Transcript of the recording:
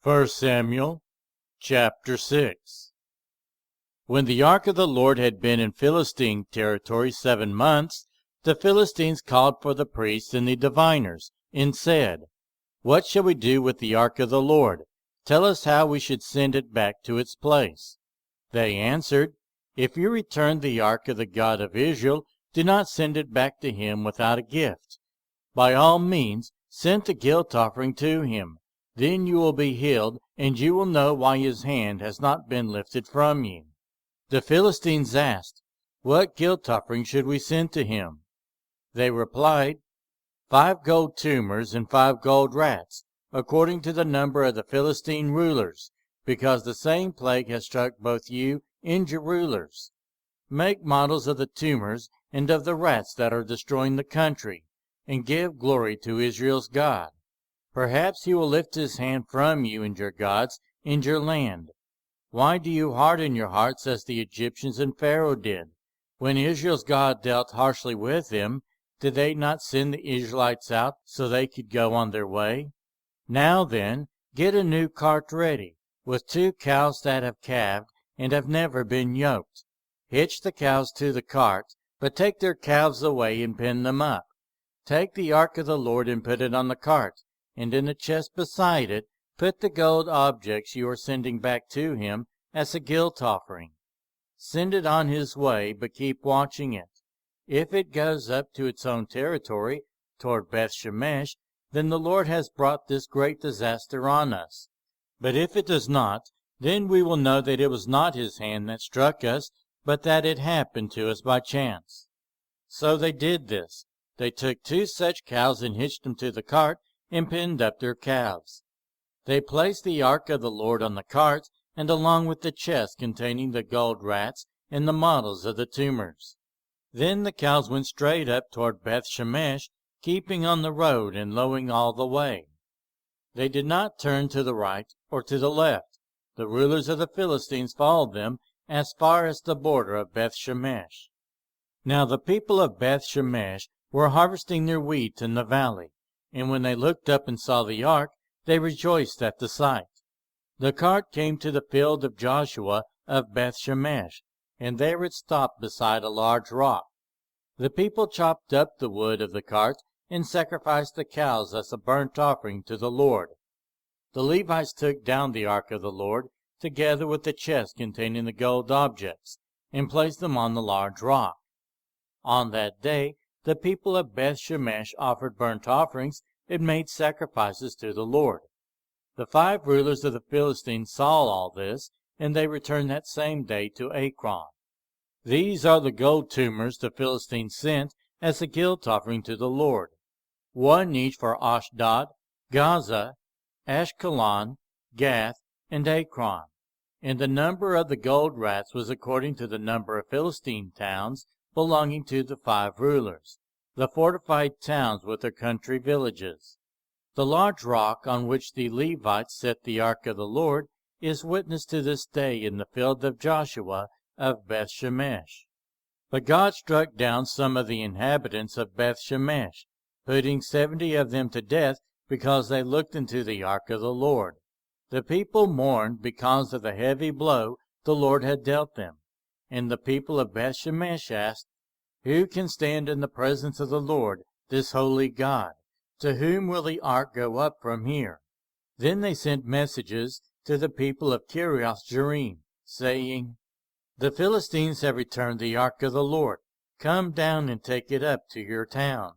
1 Samuel chapter 6. When the ark of the Lord had been in Philistine territory 7 months, the Philistines called for the priests and the diviners, and said, "What shall we do with the ark of the Lord? Tell us how we should send it back to its place." They answered, "If you return the ark of the God of Israel, do not send it back to him without a gift. By all means send the guilt offering to him. Then you will be healed, and you will know why his hand has not been lifted from you." The Philistines asked, "What guilt offering should we send to him?" They replied, 5 gold tumors and 5 gold rats, according to the number of the Philistine rulers, because the same plague has struck both you and your rulers. Make models of the tumors and of the rats that are destroying the country, and give glory to Israel's God. Perhaps he will lift his hand from you and your gods and your land. Why do you harden your hearts as the Egyptians and Pharaoh did? When Israel's God dealt harshly with them, did they not send the Israelites out so they could go on their way? Now then, get a new cart ready, with 2 cows that have calved and have never been yoked. Hitch the cows to the cart, but take their calves away and pin them up. Take the ark of the Lord and put it on the cart, and in the chest beside it put the gold objects you are sending back to him as a guilt offering. Send it on his way, but keep watching it. If it goes up to its own territory, toward Beth Shemesh, then the Lord has brought this great disaster on us. But if it does not, then we will know that it was not his hand that struck us, but that it happened to us by chance." So they did this. They took 2 such cows and hitched them to the cart and pinned up their calves. They placed the ark of the Lord on the cart, and along with the chest containing the gold rats and the models of the tumors. Then the cows went straight up toward Beth Shemesh, keeping on the road and lowing all the way. They did not turn to the right or to the left. The rulers of the Philistines followed them as far as the border of Beth Shemesh. Now the people of Beth Shemesh were harvesting their wheat in the valley, and when they looked up and saw the ark, they rejoiced at the sight. The cart came to the field of Joshua of Beth Shemesh, and there it stopped beside a large rock. The people chopped up the wood of the cart and sacrificed the cows as a burnt offering to the Lord. The Levites took down the ark of the Lord, together with the chest containing the gold objects, and placed them on the large rock. On that day the people of Beth Shemesh offered burnt offerings and made sacrifices to the Lord. The 5 rulers of the Philistines saw all this, and they returned that same day to Ekron. These are the gold tumors the Philistines sent as a guilt offering to the Lord, 1 each for Ashdod, Gaza, Ashkelon, Gath, and Ekron. And the number of the gold rats was according to the number of Philistine towns belonging to the 5 rulers, the fortified towns with their country villages. The large rock on which the Levites set the ark of the Lord is witness to this day in the field of Joshua of Beth Shemesh. But God struck down some of the inhabitants of Beth Shemesh, putting 70 of them to death because they looked into the ark of the Lord. The people mourned because of the heavy blow the Lord had dealt them. And the people of Beth Shemesh asked, "Who can stand in the presence of the Lord, this holy God? To whom will the ark go up from here?" Then they sent messages to the people of Kiriath Jearim, saying, "The Philistines have returned the ark of the Lord. Come down and take it up to your town."